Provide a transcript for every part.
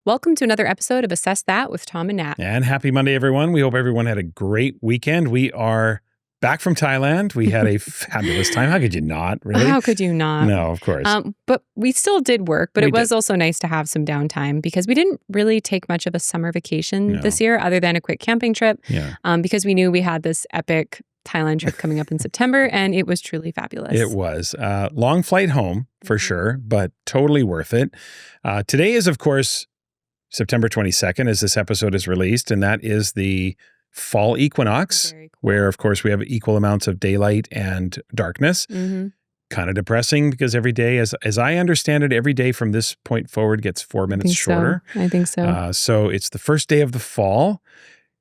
Welcome to another episode of Assess That with Tom and Nat. And happy Monday, everyone. We hope everyone had a great weekend. We are back from Thailand. We had a fabulous time. How could you not, really? How could you not? No, of course. But we still did work, but it was also nice to have some downtime because we didn't really take much of a summer vacation this year other than a quick camping trip because we knew we had this epic Thailand trip coming up in September, and it was truly fabulous. It was. Long flight home, for sure, but totally worth it. Today is, of course, September 22nd as this episode is released, and that is the fall equinox, where, of course, we have equal amounts of daylight and darkness. Kind of depressing because every day, as I understand it, every day from this point forward gets 4 minutes shorter. I think so. So it's the first day of the fall,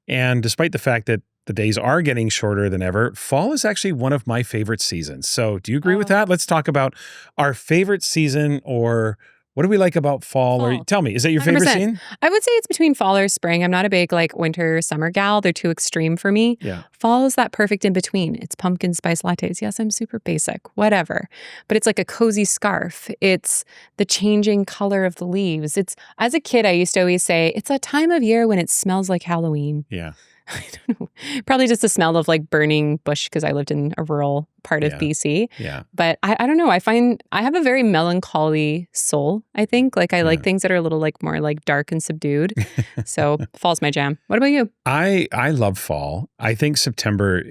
and despite the fact that the days are getting shorter than ever, fall is actually one of my favorite seasons. So do you agree with that? Let's talk about our favorite season, or what do we like about fall? Or tell me, is that your favorite 100%. season? I would say it's between fall or spring. I'm not a big winter, summer gal. They're too extreme for me. Yeah. Fall is that perfect in between. It's pumpkin spice lattes. Yes, I'm super basic, whatever. But it's like a cozy scarf. It's the changing color of the leaves. It's, as a kid, I used to always say, it's a time of year when it smells like Halloween. Yeah. I don't know. Probably just the smell of burning bush because I lived in a rural part of BC. Yeah. But I don't know. I find I have a very melancholy soul, I think. I like things that are a little more dark and subdued. So fall's my jam. What about you? I love fall. I think September,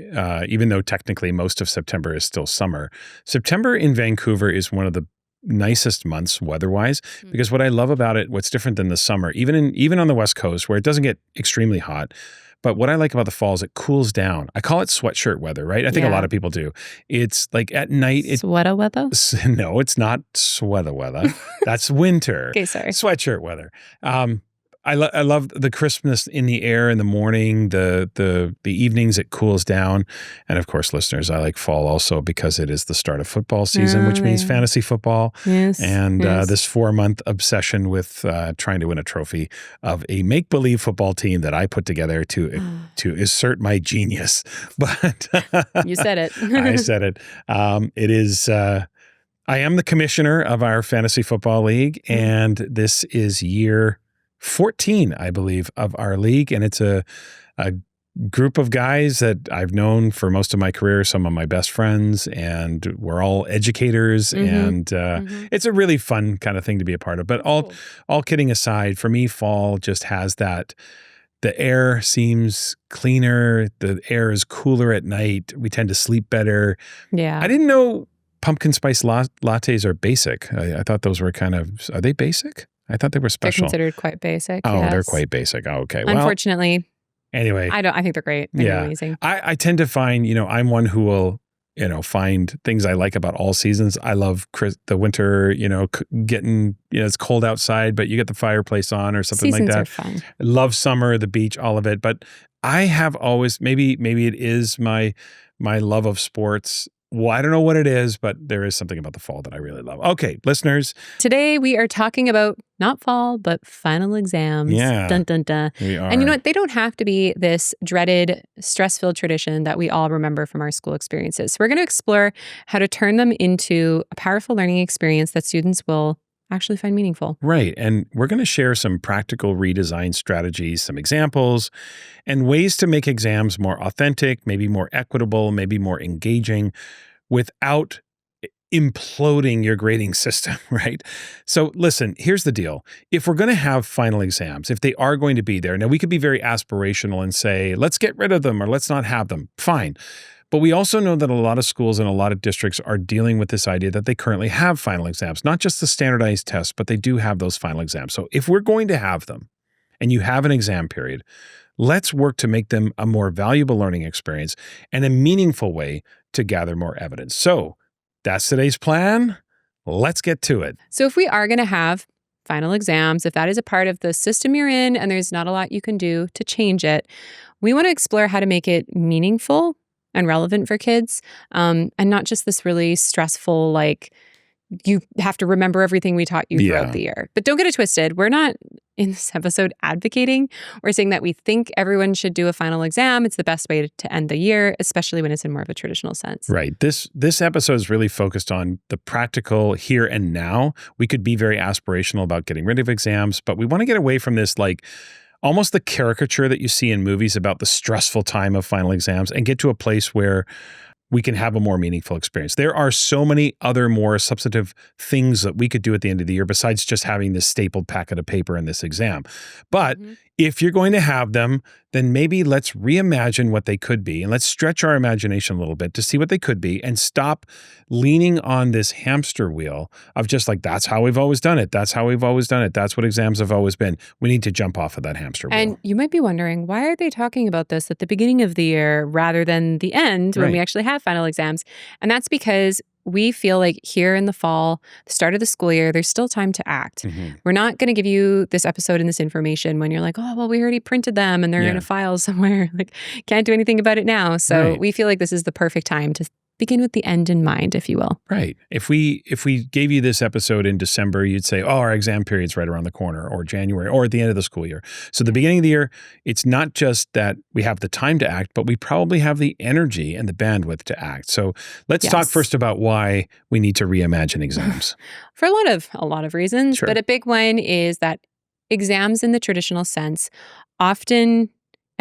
even though technically most of September is still summer, September in Vancouver is one of the nicest months weather-wise, because what I love about it, what's different than the summer, even on the West Coast where it doesn't get extremely hot, but what I like about the fall is it cools down. I call it sweatshirt weather, right? I think a lot of people do. It's at night. Sweater weather? No, it's not sweater weather. That's winter. Okay, sorry. Sweatshirt weather. I love the crispness in the air in the morning, the evenings it cools down. And of course, listeners, I like fall also because it is the start of football season, which means fantasy football. Yes. And this 4-month obsession with trying to win a trophy of a make-believe football team that I put together to assert my genius. But you said it. I said it. It is... I am the commissioner of our fantasy football league, and this is year 14, I believe, of our league. And it's a group of guys that I've known for most of my career, some of my best friends, and we're all educators. And it's a really fun kind of thing to be a part of. But all kidding aside, for me, fall just has that. The air seems cleaner. The air is cooler at night. We tend to sleep better. Yeah. I didn't know pumpkin spice lattes are basic. I thought those were are they basic? I thought they were special. They're considered quite basic. Oh, yes. They're quite basic. Oh, okay. Well, unfortunately. Anyway. I think they're great. They're amazing. I tend to find, I'm one who will, find things I like about all seasons. I love the winter, getting, it's cold outside, but you get the fireplace on or something Seasons like that. Are fun. I love summer, the beach, all of it. But I have always, maybe it is my love of sports. Well, I don't know what it is, but there is something about the fall that I really love. Okay, listeners. Today we are talking about not fall, but final exams. Yeah. Dun, dun, dun. We are. And you know what? They don't have to be this dreaded, stress-filled tradition that we all remember from our school experiences. So we're going to explore how to turn them into a powerful learning experience that students will actually find meaningful. Right. And we're going to share some practical redesign strategies, some examples, and ways to make exams more authentic, maybe more equitable, maybe more engaging without imploding your grading system, right? So listen, here's the deal. If we're going to have final exams, if they are going to be there, now we could be very aspirational and say, let's get rid of them or let's not have them. Fine. But we also know that a lot of schools and a lot of districts are dealing with this idea that they currently have final exams, not just the standardized tests, but they do have those final exams. So if we're going to have them and you have an exam period, let's work to make them a more valuable learning experience and a meaningful way to gather more evidence. So that's today's plan. Let's get to it. So if we are going to have final exams, if that is a part of the system you're in and there's not a lot you can do to change it, we want to explore how to make it meaningful and relevant for kids, and not just this really stressful, you have to remember everything we taught you throughout the year. But don't get it twisted. We're not in this episode advocating or saying that we think everyone should do a final exam. It's the best way to end the year, especially when it's in more of a traditional sense. Right. This episode is really focused on the practical here and now. We could be very aspirational about getting rid of exams, but we want to get away from this like almost the caricature that you see in movies about the stressful time of final exams and get to a place where we can have a more meaningful experience. There are so many other more substantive things that we could do at the end of the year besides just having this stapled packet of paper in this exam. But if you're going to have them, then maybe let's reimagine what they could be and let's stretch our imagination a little bit to see what they could be and stop leaning on this hamster wheel of just like, that's how we've always done it. That's how we've always done it. That's what exams have always been. We need to jump off of that hamster wheel. And you might be wondering, why are they talking about this at the beginning of the year rather than the end when we actually have final exams? And that's because we feel like here in the fall, the start of the school year, there's still time to act. We're not going to give you this episode and this information when you're like, oh, well, we already printed them and they're in a file somewhere. Like, can't do anything about it now. So we feel like this is the perfect time to begin with the end in mind, if you will. Right. If we gave you this episode in December, you'd say, oh, our exam period's right around the corner, or January, or at the end of the school year. So the beginning of the year, it's not just that we have the time to act, but we probably have the energy and the bandwidth to act. So let's talk first about why we need to reimagine exams. For a lot of reasons, but a big one is that exams in the traditional sense often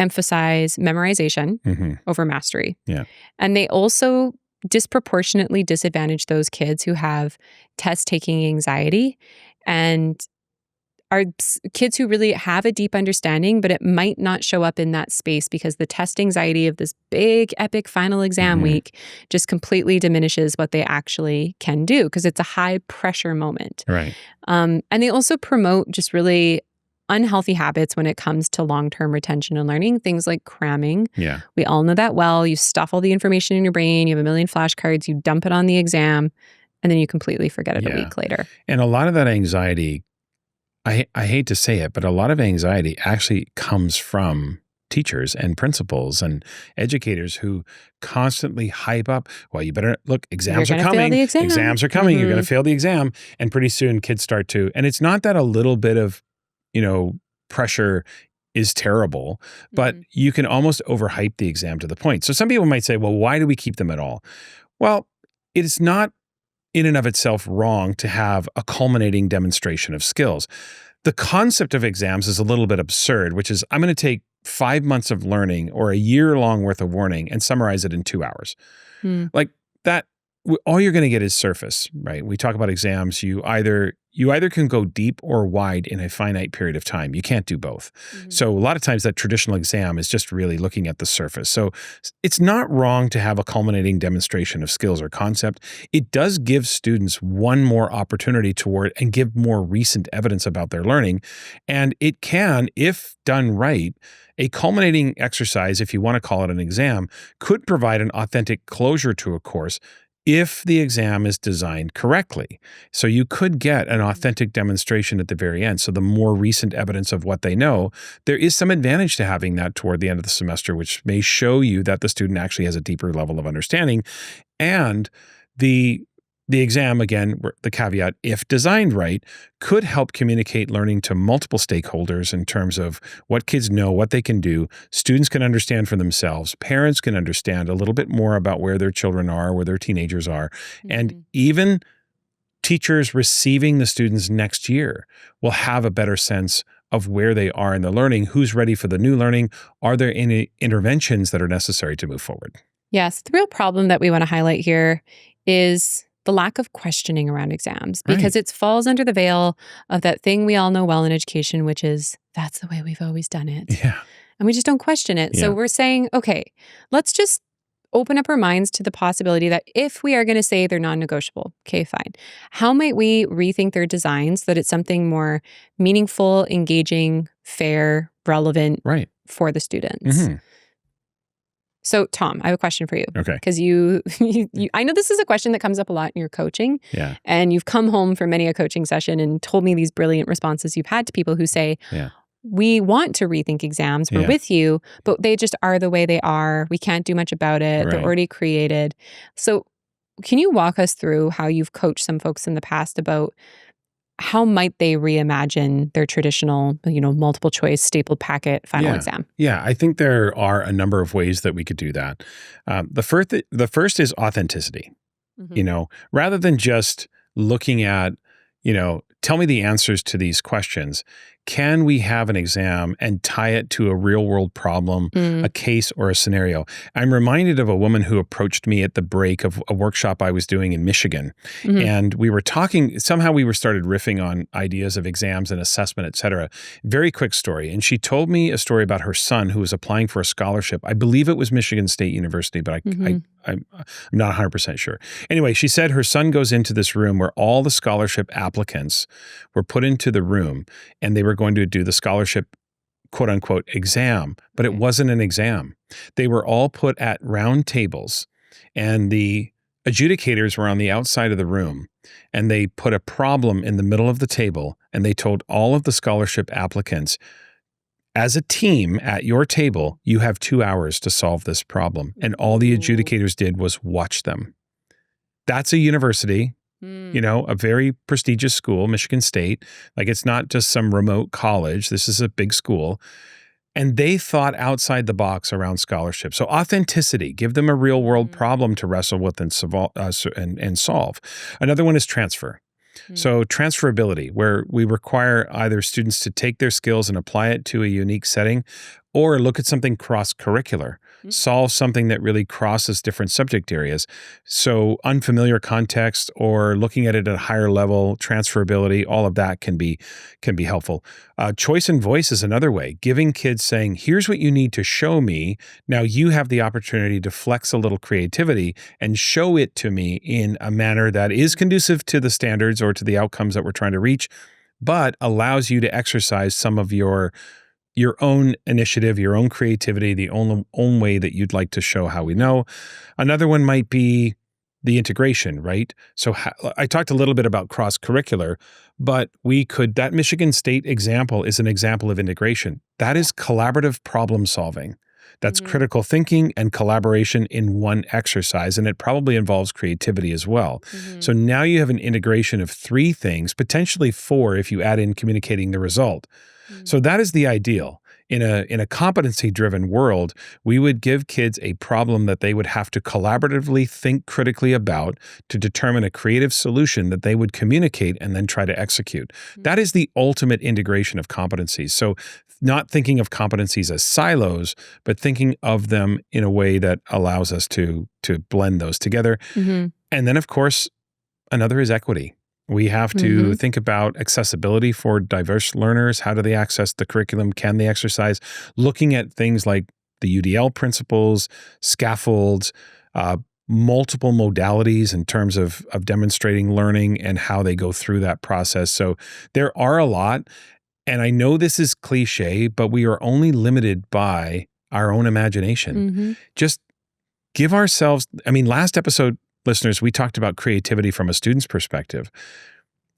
emphasize memorization over mastery. And they also disproportionately disadvantage those kids who have test-taking anxiety and are kids who really have a deep understanding, but it might not show up in that space because the test anxiety of this big, epic final exam week just completely diminishes what they actually can do because it's a high-pressure moment. Right. And they also promote just really unhealthy habits when it comes to long-term retention and learning, things like cramming. We all know that well. You stuff all the information in your brain, you have a million flashcards, you dump it on the exam, and then you completely forget it a week later. And a lot of that anxiety, I hate to say it, but a lot of anxiety actually comes from teachers and principals and educators who constantly hype up, well, you better look, exams are coming. Exams are coming. You're going to fail the exam. And pretty soon kids start to, and it's not that a little bit of pressure is terrible, but you can almost overhype the exam to the point. So some people might say, well, why do we keep them at all? Well, it is not in and of itself wrong to have a culminating demonstration of skills. The concept of exams is a little bit absurd, which is I'm going to take 5 months of learning or a year-long worth of warning and summarize it in 2 hours. Like that, all you're going to get is surface, right? We talk about exams. You either can go deep or wide in a finite period of time. You can't do both. So a lot of times that traditional exam is just really looking at the surface. So it's not wrong to have a culminating demonstration of skills or concept. It does give students one more opportunity toward and give more recent evidence about their learning. And it can, if done right, a culminating exercise, if you want to call it an exam, could provide an authentic closure to a course if the exam is designed correctly. So you could get an authentic demonstration at the very end. So the more recent evidence of what they know, there is some advantage to having that toward the end of the semester, which may show you that the student actually has a deeper level of understanding. And the exam, again, the caveat, if designed right, could help communicate learning to multiple stakeholders in terms of what kids know, what they can do. Students can understand for themselves. Parents can understand a little bit more about where their children are, where their teenagers are. And even teachers receiving the students next year will have a better sense of where they are in the learning, who's ready for the new learning, are there any interventions that are necessary to move forward? Yes, the real problem that we want to highlight here is the lack of questioning around exams because it falls under the veil of that thing we all know well in education, which is that's the way we've always done it. And we just don't question it. So we're saying, okay, let's just open up our minds to the possibility that if we are going to say they're non-negotiable, okay, fine. How might we rethink their designs so that it's something more meaningful, engaging, fair, relevant for the students? So, Tom, I have a question for you. Okay. Because I know this is a question that comes up a lot in your coaching. And you've come home from many a coaching session and told me these brilliant responses you've had to people who say, we want to rethink exams. We're with you, but they just are the way they are. We can't do much about it. They're already created. So can you walk us through how you've coached some folks in the past about how might they reimagine their traditional, multiple choice stapled packet final exam? Yeah, I think there are a number of ways that we could do that. The first is authenticity. Mm-hmm. Rather than just looking at, tell me the answers to these questions. Can we have an exam and tie it to a real world problem, a case, or a scenario? I'm reminded of a woman who approached me at the break of a workshop I was doing in Michigan. Mm-hmm. And we were talking, somehow we started riffing on ideas of exams and assessment, et cetera. Very quick story. And she told me a story about her son who was applying for a scholarship. I believe it was Michigan State University, but I'm not 100% sure. Anyway, she said her son goes into this room where all the scholarship applicants were put into the room and they were going to do the scholarship quote unquote exam, but it wasn't an exam. They were all put at round tables and the adjudicators were on the outside of the room and they put a problem in the middle of the table and they told all of the scholarship applicants, as a team at your table, you have 2 hours to solve this problem. And all the adjudicators did was watch them. That's a university, a very prestigious school, Michigan State. Like it's not just some remote college. This is a big school. And they thought outside the box around scholarship. So authenticity, give them a real world problem to wrestle with and solve. Another one is transfer. So transferability, where we require either students to take their skills and apply it to a unique setting or look at something cross-curricular, solve something that really crosses different subject areas. So unfamiliar context or looking at it at a higher level, transferability, all of that can be helpful. Choice and voice is another way, giving kids saying, here's what you need to show me. Now you have the opportunity to flex a little creativity and show it to me in a manner that is conducive to the standards or to the outcomes that we're trying to reach, but allows you to exercise some of your own initiative, your own creativity, the own way that you'd like to show how we know. Another one might be the integration, right? So I talked a little bit about cross-curricular, but that Michigan State example is an example of integration. That is collaborative problem solving. That's critical thinking and collaboration in one exercise, and it probably involves creativity as well. So now you have an integration of 3 things, potentially 4 if you add in communicating the result. So that is the ideal. In a competency-driven world, we would give kids a problem that they would have to collaboratively think critically about to determine a creative solution that they would communicate and then try to execute. That is the ultimate integration of competencies. So not thinking of competencies as silos, but thinking of them in a way that allows us to blend those together. And then, of course, another is equity. We have to think about accessibility for diverse learners. How do they access the curriculum? Can they exercise? Looking at things like the UDL principles, scaffolds, multiple modalities in terms of demonstrating learning and how they go through that process. So there are a lot. And I know this is cliche, but we are only limited by our own imagination. Just give ourselves, last episode, listeners, we talked about creativity from a student's perspective.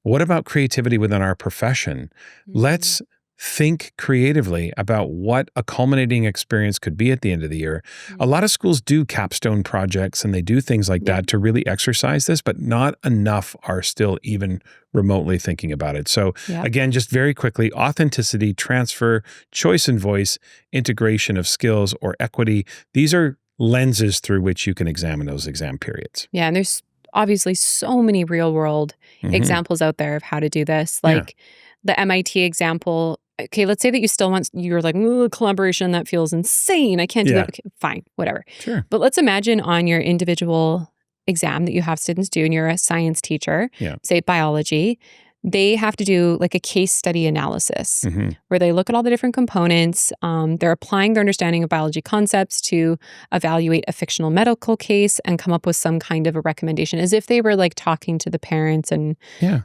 What about creativity within our profession? Let's think creatively about what a culminating experience could be at the end of the year. A lot of schools do capstone projects and they do things like that to really exercise this, but not enough are still even remotely thinking about it. So again, just very quickly, authenticity, transfer, choice and voice, integration of skills, or equity. These are lenses through which you can examine those exam periods. Yeah, and there's obviously so many real world examples out there of how to do this. Like the MIT example. Okay, let's say that you're like, collaboration, that feels insane. I can't do that. Okay, fine, whatever. Sure. But let's imagine on your individual exam that you have students do and you're a science teacher, say biology, they have to do like a case study analysis where they look at all the different components. They're applying their understanding of biology concepts to evaluate a fictional medical case and come up with some kind of a recommendation as if they were like talking to the parents and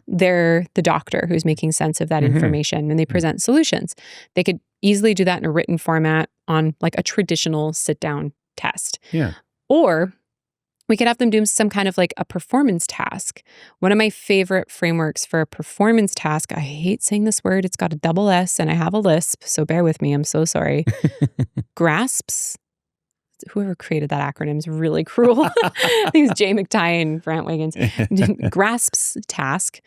they're the doctor who's making sense of that information and they present solutions. They could easily do that in a written format on like a traditional sit-down test. Or we could have them do some kind of like a performance task. One of my favorite frameworks for a performance task, I hate saying this word, it's got a double S and I have a lisp, so bear with me, I'm so sorry. GRASPs. Whoever created that acronym is really cruel. I think it's Jay McTye and Grant Wiggins. GRASPs task.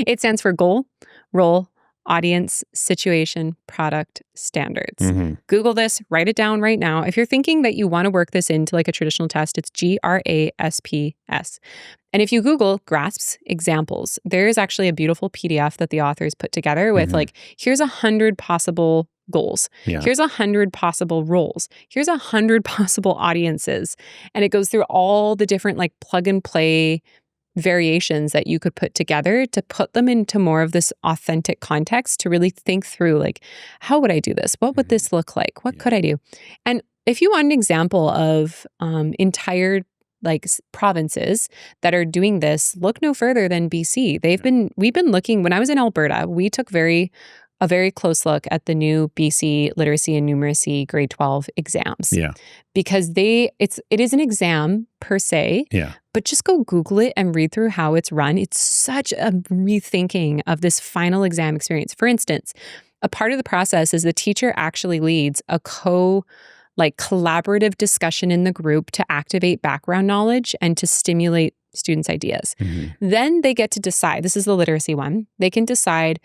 It stands for goal, role, audience, situation, product, standards. Google this, write it down right now. If you're thinking that you want to work this into like a traditional test, it's GRASPS. And if you Google GRASPS examples, there is actually a beautiful PDF that the authors put together with like, here's 100 possible goals. Yeah. Here's 100 possible roles. Here's 100 possible audiences. And it goes through all the different like plug and play variations that you could put together to put them into more of this authentic context to really think through like, how would I do this? What would this look like? What could I do? And if you want an example of entire like provinces that are doing this, look no further than BC. We've been looking, when I was in Alberta, we took a very close look at the new BC literacy and numeracy grade 12 exams. Yeah. Because it is an exam per se. Yeah. But just go Google it and read through how it's run. It's such a rethinking of this final exam experience. For instance, a part of the process is the teacher actually leads a collaborative discussion in the group to activate background knowledge and to stimulate students' ideas. Then they get to decide, this is the literacy one, they can decide,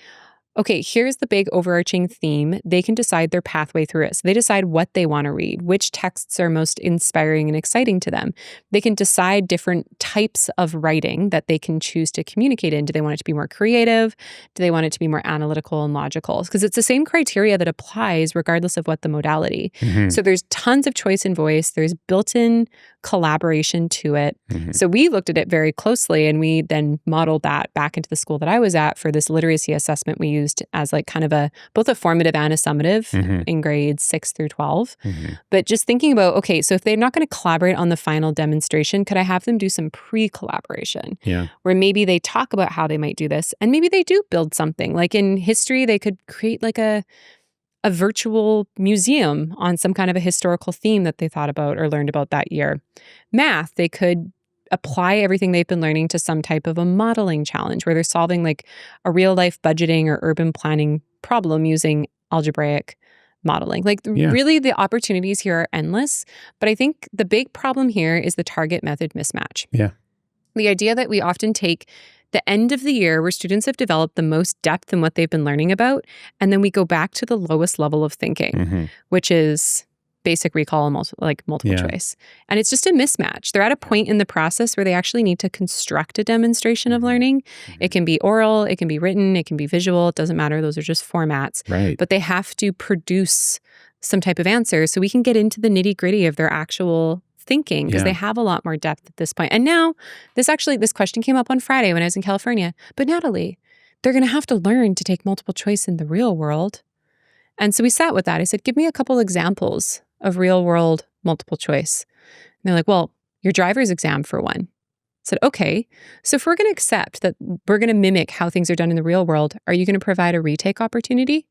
okay, here's the big overarching theme. They can decide their pathway through it. So they decide what they want to read, which texts are most inspiring and exciting to them. They can decide different types of writing that they can choose to communicate in. Do they want it to be more creative? Do they want it to be more analytical and logical? Because it's the same criteria that applies regardless of what the modality. So there's tons of choice and voice. There's built-in collaboration to it. So we looked at it very closely and we then modeled that back into the school that I was at for this literacy assessment we used as like kind of both a formative and a summative in grades 6 through 12. But just thinking about, okay, so if they're not going to collaborate on the final demonstration, could I have them do some pre-collaboration? Yeah. Where maybe they talk about how they might do this and maybe they do build something. Like in history, they could create like a virtual museum on some kind of a historical theme that they thought about or learned about that year. Math, they could apply everything they've been learning to some type of a modeling challenge where they're solving like a real life budgeting or urban planning problem using algebraic modeling. Like really the opportunities here are endless, but I think the big problem here is the target method mismatch. Yeah. The idea that we often take the end of the year where students have developed the most depth in what they've been learning about, and then we go back to the lowest level of thinking, which is basic recall and multiple choice. And it's just a mismatch. They're at a point in the process where they actually need to construct a demonstration of learning. It can be oral, it can be written, it can be visual. It doesn't matter. Those are just formats. Right. But they have to produce some type of answer so we can get into the nitty gritty of their actual thinking because they have a lot more depth at this point. And now this question came up on Friday when I was in California. But Natalie, they're going to have to learn to take multiple choice in the real world. And so we sat with that. I said, give me a couple examples of real world multiple choice. And they're like, well, your driver's exam for one. I said, okay, so if we're going to accept that we're going to mimic how things are done in the real world, are you going to provide a retake opportunity?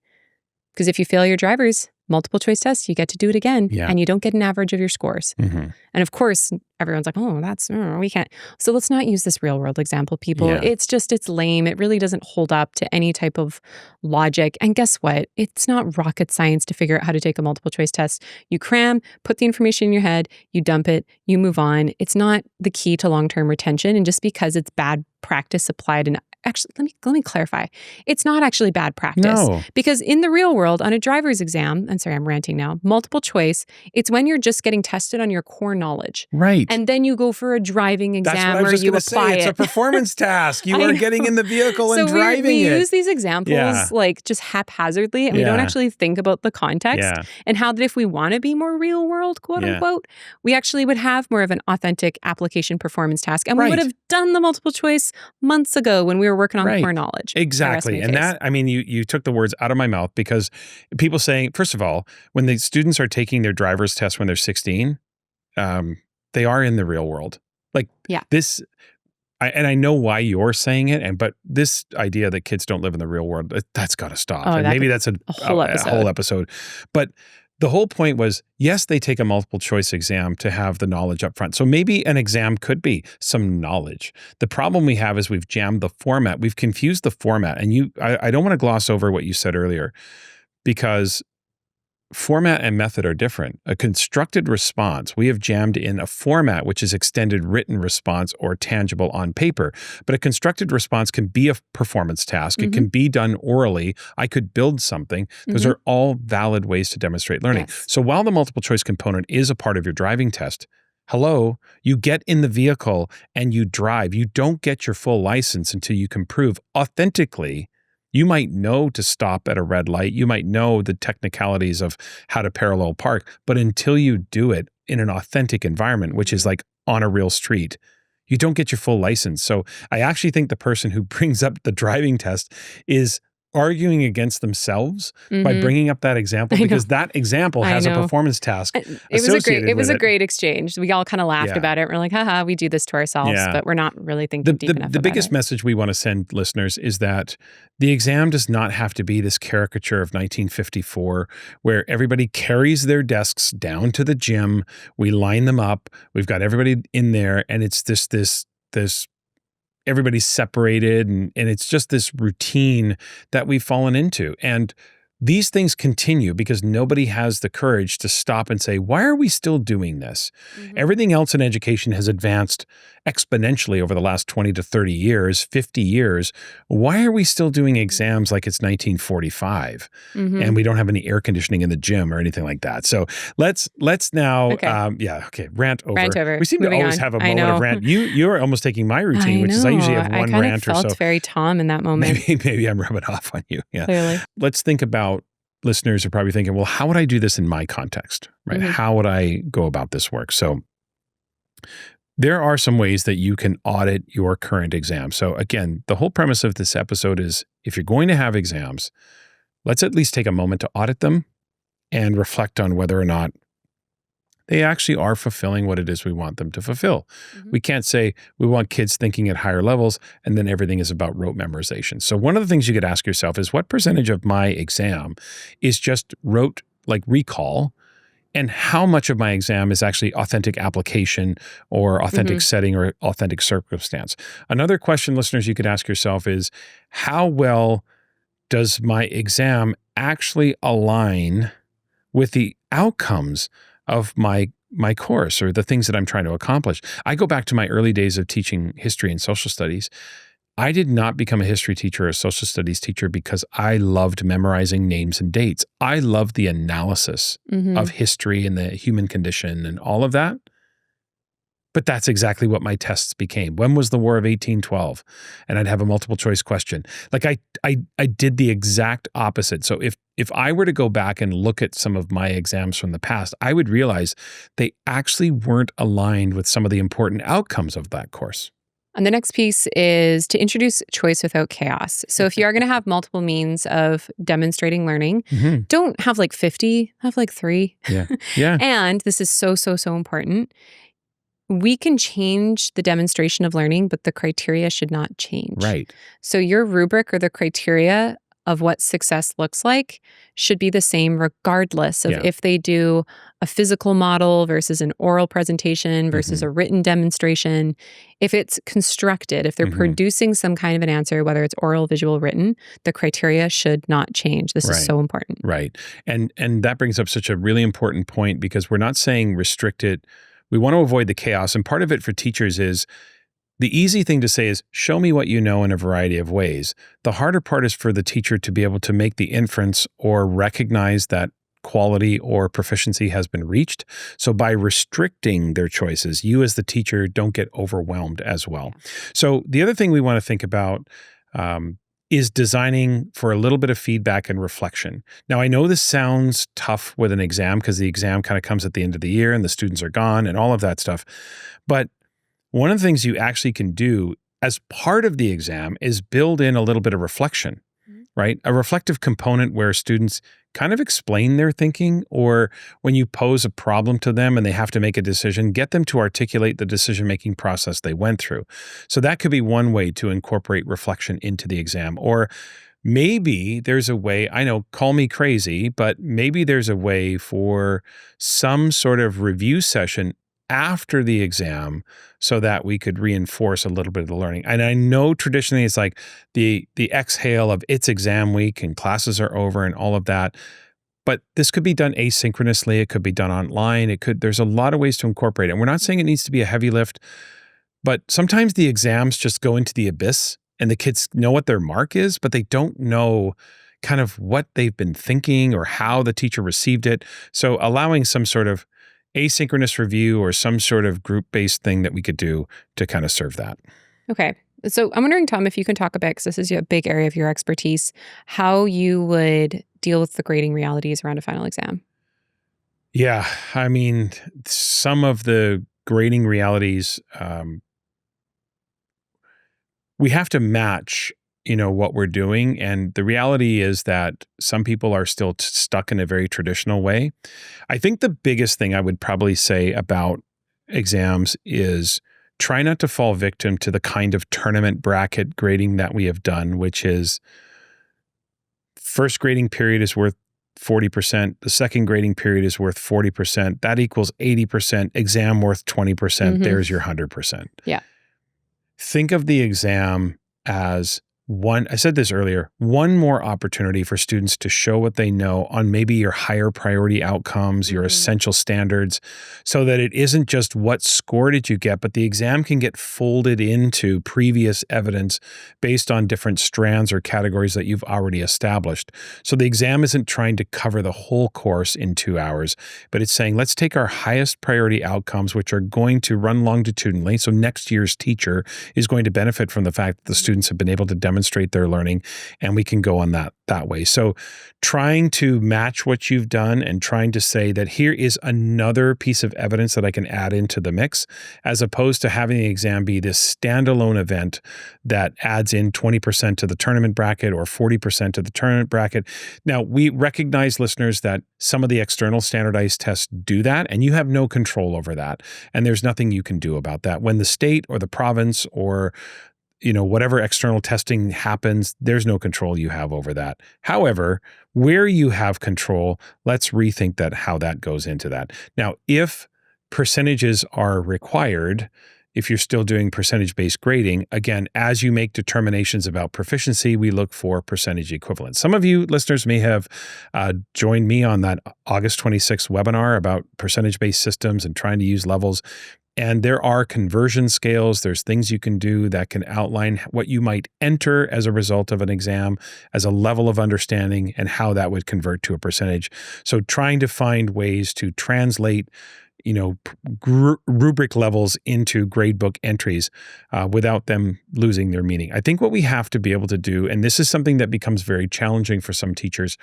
Because if you fail your driver's multiple choice test, you get to do it again and you don't get an average of your scores. And of course, everyone's like, oh, we can't. So let's not use this real world example, people. Yeah. It's lame. It really doesn't hold up to any type of logic. And guess what? It's not rocket science to figure out how to take a multiple choice test. You cram, put the information in your head, you dump it, you move on. It's not the key to long-term retention. And just because it's bad practice applied in actually, let me clarify. It's not actually bad practice. No. Because in the real world, on a driver's exam, I'm sorry, I'm ranting now, multiple choice, it's when you're just getting tested on your core knowledge. Right. And then you go for a driving exam where you apply It's it. a performance task. You are getting in the vehicle and so driving we it. use these examples like just haphazardly and we don't actually think about the context and how that if we want to be more real world, quote unquote, we actually would have more of an authentic application performance task. And we would have done the multiple choice months ago when we were working on core knowledge. Exactly. And that, I mean, you took the words out of my mouth because people saying, first of all, when the students are taking their driver's test when they're 16, they are in the real world. Like this, I know why you're saying it, but this idea that kids don't live in the real world, that's got to stop. Oh, and maybe that's a whole episode. But the whole point was, yes, they take a multiple choice exam to have the knowledge up front. So maybe an exam could be some knowledge. The problem we have is we've jammed the format. We've confused the format. And I don't want to gloss over what you said earlier because format and method are different. A constructed response, we have jammed in a format which is extended written response or tangible on paper. But a constructed response can be a performance task. It can be done orally. I could build something. Those are all valid ways to demonstrate learning. Yes. So while the multiple choice component is a part of your driving test, hello, you get in the vehicle and you drive. You don't get your full license until you can prove authentically. You might know to stop at a red light. You might know the technicalities of how to parallel park, but until you do it in an authentic environment, which is like on a real street, you don't get your full license. So I actually think the person who brings up the driving test is arguing against themselves by bringing up that example, because that example has a performance task associated It was with a great exchange. We all kind of laughed about it. We're like, haha, we do this to ourselves, but we're not really thinking deep enough about it. The biggest message we want to send listeners is that the exam does not have to be this caricature of 1954 where everybody carries their desks down to the gym, we line them up, we've got everybody in there, and it's this everybody's separated, and it's just this routine that we've fallen into. And these things continue because nobody has the courage to stop and say, why are we still doing this? Everything else in education has advanced exponentially over the last 20 to 30 years, 50 years. Why are we still doing exams like it's 1945 and we don't have any air conditioning in the gym or anything like that? So let's now, rant over. Rant over. We seem Moving to always on. have a moment of rant. You're almost taking my routine, which is I usually have one rant or so. I felt very Tom in that moment. Maybe I'm rubbing off on you. Yeah. Clearly. Let's think about, listeners are probably thinking, well, how would I do this in my context, right? How would I go about this work? So there are some ways that you can audit your current exam. So again, the whole premise of this episode is if you're going to have exams, let's at least take a moment to audit them and reflect on whether or not they actually are fulfilling what it is we want them to fulfill. We can't say we want kids thinking at higher levels and then everything is about rote memorization. So one of the things you could ask yourself is what percentage of my exam is just rote, like recall, and how much of my exam is actually authentic application or authentic setting or authentic circumstance? Another question, listeners, you could ask yourself is how well does my exam actually align with the outcomes of my course or the things that I'm trying to accomplish? I go back to my early days of teaching history and social studies. I did not become a history teacher or a social studies teacher because I loved memorizing names and dates. I loved the analysis of history and the human condition and all of that. But that's exactly what my tests became. When was the War of 1812? And I'd have a multiple choice question. Like I did the exact opposite. So if I were to go back and look at some of my exams from the past, I would realize they actually weren't aligned with some of the important outcomes of that course. And the next piece is to introduce choice without chaos. So if you are going to have multiple means of demonstrating learning, don't have like 50, have like 3. Yeah. And this is so important. We can change the demonstration of learning, but the criteria should not change. Right. So your rubric or the criteria of what success looks like should be the same regardless of if they do a physical model versus an oral presentation versus a written demonstration. If it's constructed, if they're producing some kind of an answer, whether it's oral, visual, written, the criteria should not change. This is so important. Right. And that brings up such a really important point because we're not saying restrict it. We want to avoid the chaos. And part of it for teachers is the easy thing to say is show me what you know in a variety of ways. The harder part is for the teacher to be able to make the inference or recognize that quality or proficiency has been reached. So by restricting their choices, you as the teacher don't get overwhelmed as well. So the other thing we want to think about is designing for a little bit of feedback and reflection. Now, I know this sounds tough with an exam because the exam kind of comes at the end of the year and the students are gone and all of that stuff. But one of the things you actually can do as part of the exam is build in a little bit of reflection, right? A reflective component where students kind of explain their thinking, or when you pose a problem to them and they have to make a decision, get them to articulate the decision-making process they went through. So that could be one way to incorporate reflection into the exam. Or maybe there's a way, I know, call me crazy, but maybe there's a way for some sort of review session after the exam so that we could reinforce a little bit of the learning. And I know traditionally it's like the exhale of it's exam week and classes are over and all of that. But this could be done asynchronously. It could be done online. There's a lot of ways to incorporate it. And we're not saying it needs to be a heavy lift, but sometimes the exams just go into the abyss and the kids know what their mark is, but they don't know kind of what they've been thinking or how the teacher received it. So allowing some sort of asynchronous review or some sort of group-based thing that we could do to kind of serve that. Okay. So I'm wondering, Tom, if you can talk about, because this is a big area of your expertise, how you would deal with the grading realities around a final exam. Yeah. I mean, some of the grading realities, we have to match, what we're doing. And the reality is that some people are still stuck in a very traditional way. I think the biggest thing I would probably say about exams is try not to fall victim to the kind of tournament bracket grading that we have done, which is first grading period is worth 40%. The second grading period is worth 40%. That equals 80%. Exam worth 20%. There's your 100%. Yeah. Think of the exam as I said this earlier, one more opportunity for students to show what they know on maybe your higher priority outcomes, your essential standards, so that it isn't just what score did you get, but the exam can get folded into previous evidence based on different strands or categories that you've already established. So the exam isn't trying to cover the whole course in 2 hours, but it's saying, let's take our highest priority outcomes, which are going to run longitudinally. So next year's teacher is going to benefit from the fact that the students have been able to demonstrate their learning, and we can go on that way. So trying to match what you've done and trying to say that here is another piece of evidence that I can add into the mix, as opposed to having the exam be this standalone event that adds in 20% to the tournament bracket or 40% to the tournament bracket. Now, we recognize, listeners, that some of the external standardized tests do that, and you have no control over that. And there's nothing you can do about that. When the state or the province or whatever external testing happens, there's no control you have over that. However, where you have control, let's rethink how that goes into that. Now, if percentages are required, if you're still doing percentage-based grading, again, as you make determinations about proficiency, we look for percentage equivalence. Some of you listeners may have joined me on that August 26th webinar about percentage-based systems and trying to use levels. And there are conversion scales. There's things you can do that can outline what you might enter as a result of an exam as a level of understanding and how that would convert to a percentage. So trying to find ways to translate, rubric levels into gradebook entries without them losing their meaning. I think what we have to be able to do, and this is something that becomes very challenging for some teachers,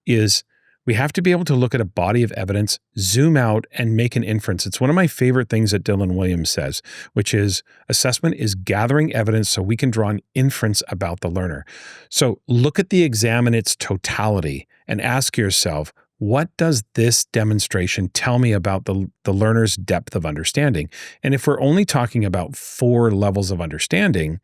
is we have to be able to look at a body of evidence, zoom out, and make an inference. It's one of my favorite things that Dylan Williams says, which is assessment is gathering evidence so we can draw an inference about the learner. So look at the exam in its totality and ask yourself, what does this demonstration tell me about the learner's depth of understanding? And if we're only talking about 4 levels of understanding,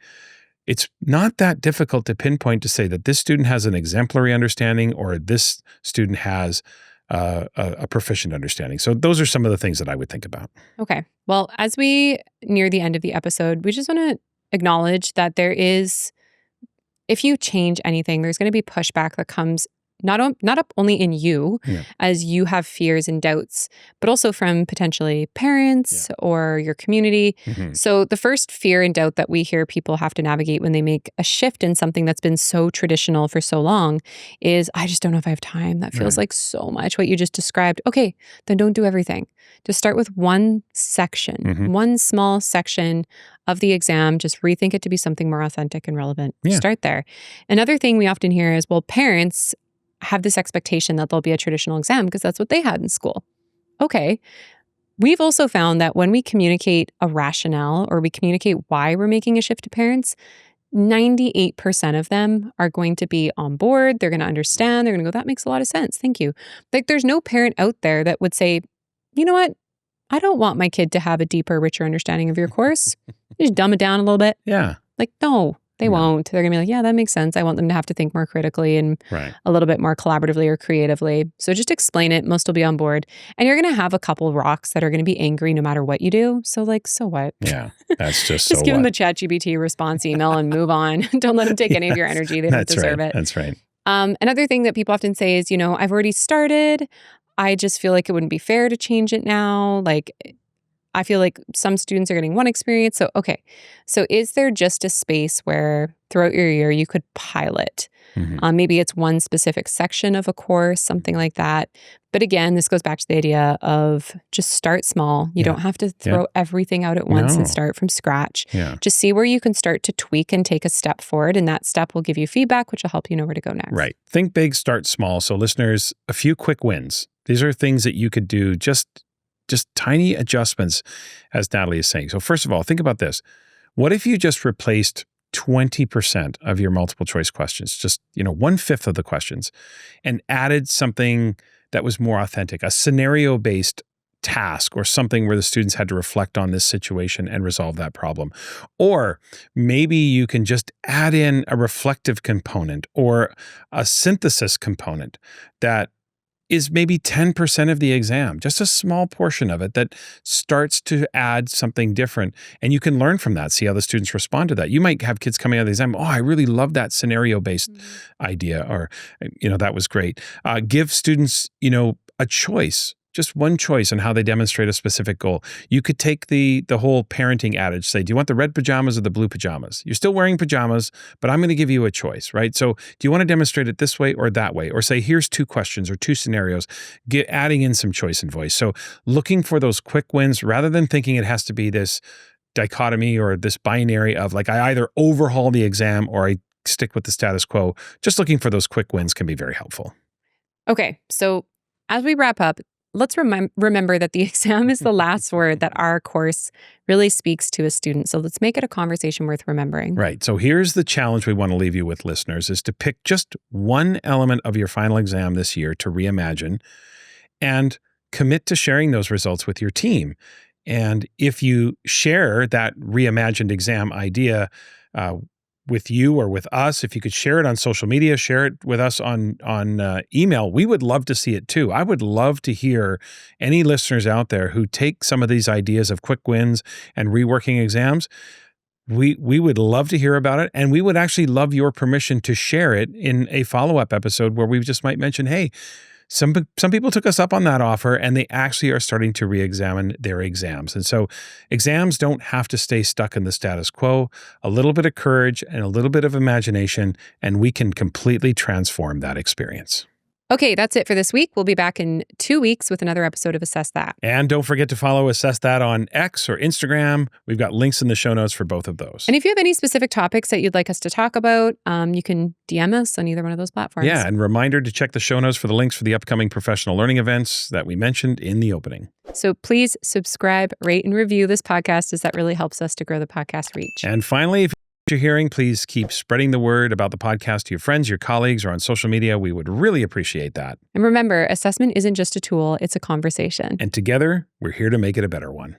it's not that difficult to pinpoint to say that this student has an exemplary understanding or this student has a proficient understanding. So those are some of the things that I would think about. Okay. Well, as we near the end of the episode, we just want to acknowledge that if you change anything, there's going to be pushback that comes not up only in you as you have fears and doubts, but also from potentially parents or your community. So the first fear and doubt that we hear people have to navigate when they make a shift in something that's been so traditional for so long is, I just don't know if I have time. That feels like so much what you just described. Okay, then don't do everything. Just start with one section, one small section of the exam. Just rethink it to be something more authentic and relevant. Start there. Another thing we often hear is, well, parents have this expectation that there'll be a traditional exam because that's what they had in school. Okay. We've also found that when we communicate a rationale or we communicate why we're making a shift to parents, 98% of them are going to be on board. They're going to understand. They're going to go, that makes a lot of sense. Thank you. Like, there's no parent out there that would say, you know what? I don't want my kid to have a deeper, richer understanding of your course. Just dumb it down a little bit. Yeah. Like, no. They won't. They're going to be like, yeah, that makes sense. I want them to have to think more critically and a little bit more collaboratively or creatively. So just explain it. Most will be on board. And you're going to have a couple rocks that are going to be angry no matter what you do. So so what? Yeah, that's just Just give them the ChatGPT response email and move on. Don't let them take any of your energy. They don't deserve it. That's right. Another thing that people often say is, I've already started. I just feel like it wouldn't be fair to change it now. Like, I feel like some students are getting one experience. So, okay. So is there just a space where throughout your year you could pilot? Mhm. Maybe it's one specific section of a course, something like that. But again, this goes back to the idea of just start small. You Yeah. don't have to throw everything out at once and No. start from scratch. Yeah. Just see where you can start to tweak and take a step forward. And that step will give you feedback, which will help you know where to go next. Right. Think big, start small. So listeners, a few quick wins. These are things that you could do, just tiny adjustments, as Natalie is saying. So first of all, think about this. What if you just replaced 20% of your multiple choice questions, just 1/5 of the questions, and added something that was more authentic, a scenario-based task or something where the students had to reflect on this situation and resolve that problem? Or maybe you can just add in a reflective component or a synthesis component that is maybe 10% of the exam, just a small portion of it that starts to add something different. And you can learn from that, see how the students respond to that. You might have kids coming out of the exam, I really love that scenario-based idea, or, that was great. Give students, a choice, just one choice on how they demonstrate a specific goal. You could take the whole parenting adage, say, do you want the red pajamas or the blue pajamas? You're still wearing pajamas, but I'm going to give you a choice, right? So do you want to demonstrate it this way or that way? Or say, here's 2 questions or 2 scenarios, adding in some choice and voice. So looking for those quick wins rather than thinking it has to be this dichotomy or this binary of like, I either overhaul the exam or I stick with the status quo. Just looking for those quick wins can be very helpful. Okay, so as we wrap up, let's remember that the exam is the last word that our course really speaks to a student. So let's make it a conversation worth remembering. Right. So here's the challenge we want to leave you with, listeners, is to pick just one element of your final exam this year to reimagine and commit to sharing those results with your team. And if you share that reimagined exam idea with you or with us, if you could share it on social media, share it with us on email, we would love to see it too. I would love to hear any listeners out there who take some of these ideas of quick wins and reworking exams. We would love to hear about it, and we would actually love your permission to share it in a follow-up episode where we just might mention, hey, some people took us up on that offer and they actually are starting to re-examine their exams. And so exams don't have to stay stuck in the status quo. A little bit of courage and a little bit of imagination, and we can completely transform that experience. Okay, that's it for this week. We'll be back in 2 weeks with another episode of Assess That. And don't forget to follow Assess That on X or Instagram. We've got links in the show notes for both of those. And if you have any specific topics that you'd like us to talk about, you can DM us on either one of those platforms. Yeah, and reminder to check the show notes for the links for the upcoming professional learning events that we mentioned in the opening. So please subscribe, rate, and review this podcast, as that really helps us to grow the podcast reach. And finally, if you're hearing, please keep spreading the word about the podcast to your friends, your colleagues, or on social media. We would really appreciate that. And remember, assessment isn't just a tool, it's a conversation. And together, we're here to make it a better one.